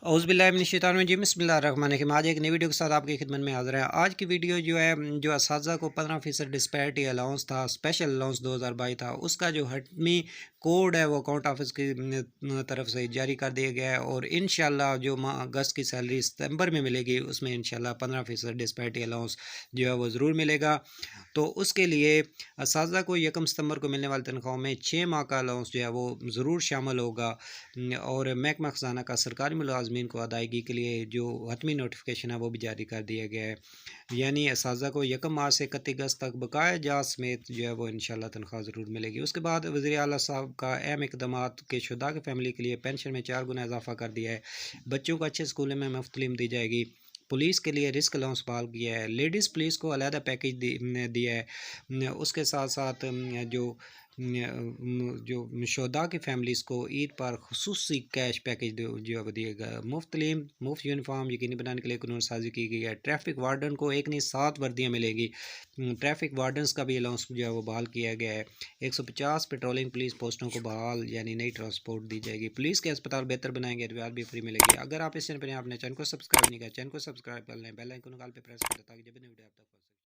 औज़ुबिल्लाहिमिनश्शैतानिर्रजीम बिस्मिल्लाहिर्रहमानिर्रहीम। आज एक नई वीडियो के साथ आपकी खिदमत में हाज़िर है। आज की वीडियो जो है जो असातिज़ा को 15% डिस्पैरिटी अलाउंस था, स्पेशल अलाउंस 2022 था, उसका जो हतमी कोड है वो अकाउंट ऑफिस की तरफ से जारी कर दिया गया है और इंशाल्लाह जो माह अगस्त की सैलरी सितंबर में मिलेगी उसमें इंशाल्लाह 15% डिस्पैरिटी अलाउंस जो है वो ज़रूर मिलेगा। तो उसके लिए असातिज़ा को 1 सितंबर को मिलने वाली तनख्वाहों में 6 माह का अलाउंस जो है वो ज़रूर शामिल होगा और महकमा ख़ज़ाना का सरकारी मुलाज़मीन को अदायगी के लिए जो हतमी नोटिफिकेशन है वो भी जारी कर दिया गया है। यानी असातिज़ा को 1 मार्च से 31 अगस्त तक बकाया जात समेत जो है वो इंशाल्लाह तनख्वाह ज़रूर मिलेगी। उसके बाद वज़ीर आला साहब का अहम इक़दामात के शुहदा की फैमिली के लिए पेंशन में 4 गुना इजाफ़ा कर दिया है। बच्चों को अच्छे स्कूलों में मुफ्त तालीम दी जाएगी। पुलिस के लिए रिस्क अलाउंस बहाल किया है। लेडीज़ पुलिस को अलहदा पैकेज दिया है। उसके साथ साथ जो शुहदा की फैमिलीज़ को ईद पर खुसूसी कैश पैकेज जो है दिएगा। मुफ्त तालीम, मुफ्त यूनिफॉर्म यकीनी बनाने के लिए कानून साजी की गई है। ट्रैफिक वार्डन को एक नहीं 7 वर्दियाँ मिलेगी। ट्रैफिक वार्डन्स का भी अलाउंस जो है वो बहाल किया गया है। 150 पेट्रोलिंग पुलिस पोस्टों को बहाल यानी नई ट्रांसपोर्ट दी जाएगी। पुलिस के अस्पताल बेहतर बनाएंगे, अद्वियात भी फ्री मिलेगी। अगर आप इस चैनल पर आपने चैनल को सब्सक्राइब नहीं किया, चैनल को सब्सक्राइब कर लें, बेल आइकन कॉल पे प्रेस कर दें ताकि जब भी नई वीडियो आप तक